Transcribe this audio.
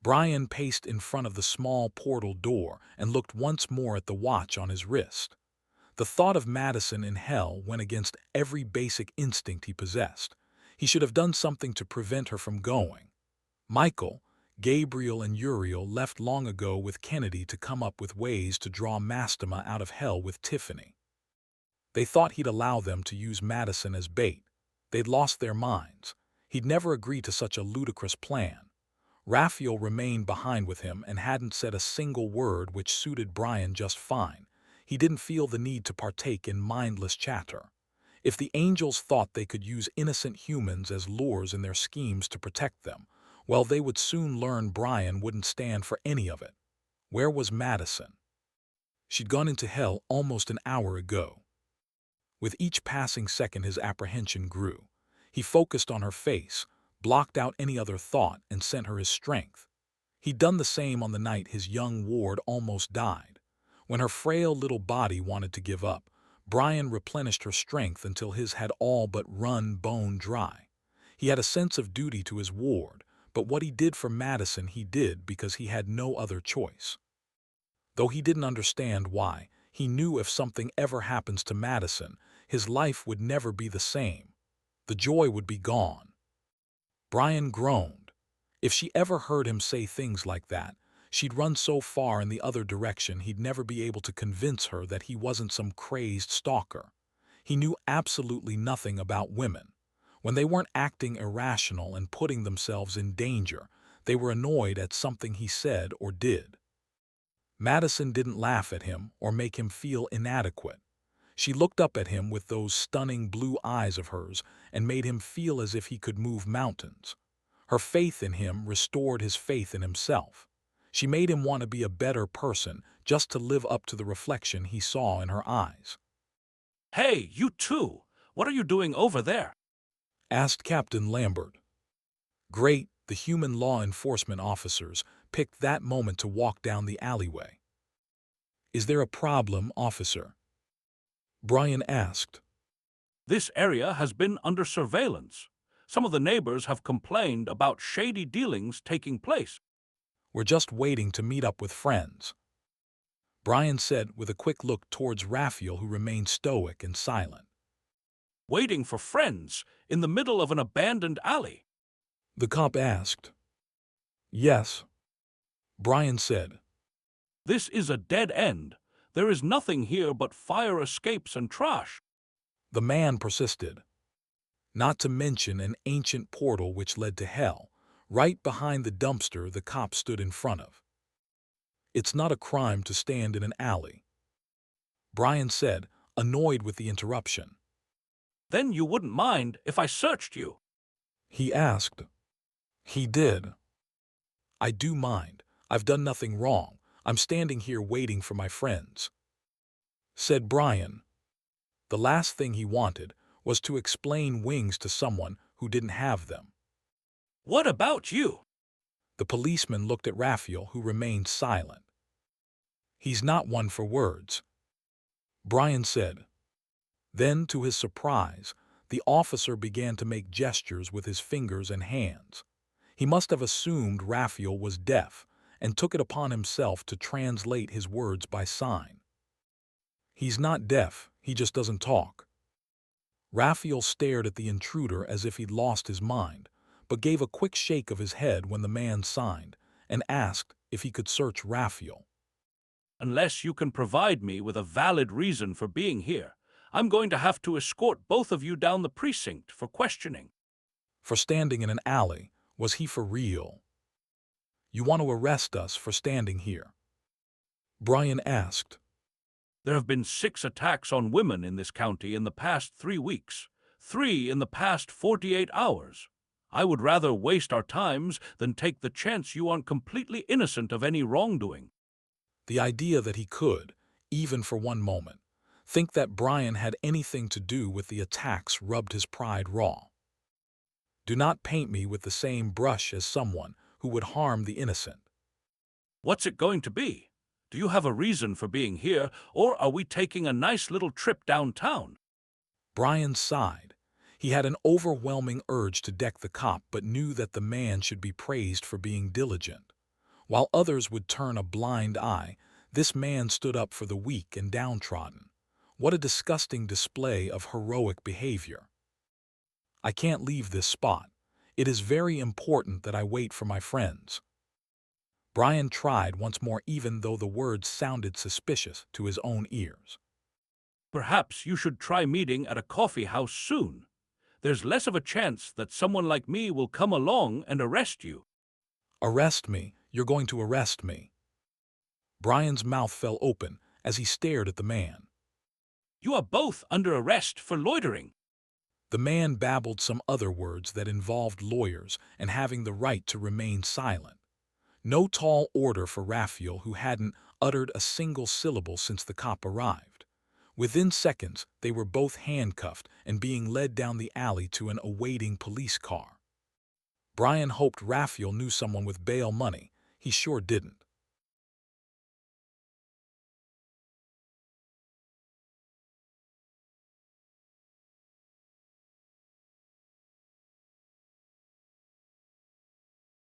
Brian paced in front of the small portal door and looked once more at the watch on his wrist. The thought of Madison in hell went against every basic instinct he possessed. He should have done something to prevent her from going. Michael, Gabriel, and Uriel left long ago with Kennedy to come up with ways to draw Mastema out of hell with Tiffany. They thought he'd allow them to use Madison as bait. They'd lost their minds. He'd never agree to such a ludicrous plan. Raphael remained behind with him and hadn't said a single word, which suited Brian just fine. He didn't feel the need to partake in mindless chatter. If the angels thought they could use innocent humans as lures in their schemes to protect them, well, they would soon learn Brian wouldn't stand for any of it. Where was Madison? She'd gone into hell almost an hour ago. With each passing second, his apprehension grew. He focused on her face, blocked out any other thought, and sent her his strength. He'd done the same on the night his young ward almost died. When her frail little body wanted to give up, Brian replenished her strength until his had all but run bone dry. He had a sense of duty to his ward, but what he did for Madison he did because he had no other choice. Though he didn't understand why, he knew if something ever happens to Madison, his life would never be the same. The joy would be gone. Brian groaned. If she ever heard him say things like that, she'd run so far in the other direction he'd never be able to convince her that he wasn't some crazed stalker. He knew absolutely nothing about women. When they weren't acting irrational and putting themselves in danger, they were annoyed at something he said or did. Madison didn't laugh at him or make him feel inadequate. She looked up at him with those stunning blue eyes of hers and made him feel as if he could move mountains. Her faith in him restored his faith in himself. She made him want to be a better person just to live up to the reflection he saw in her eyes. "Hey, you two! What are you doing over there?" Asked Captain Lambert. Great, the human law enforcement officers picked that moment to walk down the alleyway. "Is there a problem, officer?" Brian asked. "This area has been under surveillance. Some of the neighbors have complained about shady dealings taking place." "We're just waiting to meet up with friends," Brian said with a quick look towards Raphael, who remained stoic and silent. "Waiting for friends in the middle of an abandoned alley?" The cop asked. "Yes," Brian said. "This is a dead end. There is nothing here but fire escapes and trash." The man persisted. "Not to mention an ancient portal which led to hell, right behind the dumpster the cop stood in front of. It's not a crime to stand in an alley," Brian said, annoyed with the interruption. "Then you wouldn't mind if I searched you?" He asked. He did. "I do mind. I've done nothing wrong. I'm standing here waiting for my friends," said Brian. The last thing he wanted was to explain wings to someone who didn't have them. "What about you?" The policeman looked at Raphael, who remained silent. "He's not one for words," Brian said. Then, to his surprise, the officer began to make gestures with his fingers and hands. He must have assumed Raphael was deaf and took it upon himself to translate his words by sign. "He's not deaf, he just doesn't talk." Raphael stared at the intruder as if he'd lost his mind, but gave a quick shake of his head when the man signed and asked if he could search Raphael. "Unless you can provide me with a valid reason for being here, I'm going to have to escort both of you down the precinct for questioning." For standing in an alley, was he for real? "You want to arrest us for standing here?" Brian asked. "There have been 6 attacks on women in this county in the past 3 weeks, 3 in the past 48 hours. I would rather waste our times than take the chance you aren't completely innocent of any wrongdoing." The idea that he could, even for one moment, think that Brian had anything to do with the attacks rubbed his pride raw. "Do not paint me with the same brush as someone who would harm the innocent." "What's it going to be? Do you have a reason for being here, or are we taking a nice little trip downtown?" Brian sighed. He had an overwhelming urge to deck the cop, but knew that the man should be praised for being diligent. While others would turn a blind eye, this man stood up for the weak and downtrodden. What a disgusting display of heroic behavior. I can't leave this spot. It is very important that I wait for my friends. Brian tried once more even though the words sounded suspicious to his own ears. Perhaps you should try meeting at a coffee house soon. There's less of a chance that someone like me will come along and arrest you. Arrest me, you're going to arrest me. Brian's mouth fell open as he stared at the man. You are both under arrest for loitering. The man babbled some other words that involved lawyers and having the right to remain silent. No tall order for Raphael, who hadn't uttered a single syllable since the cop arrived. Within seconds, they were both handcuffed and being led down the alley to an awaiting police car. Brian hoped Raphael knew someone with bail money. He sure didn't.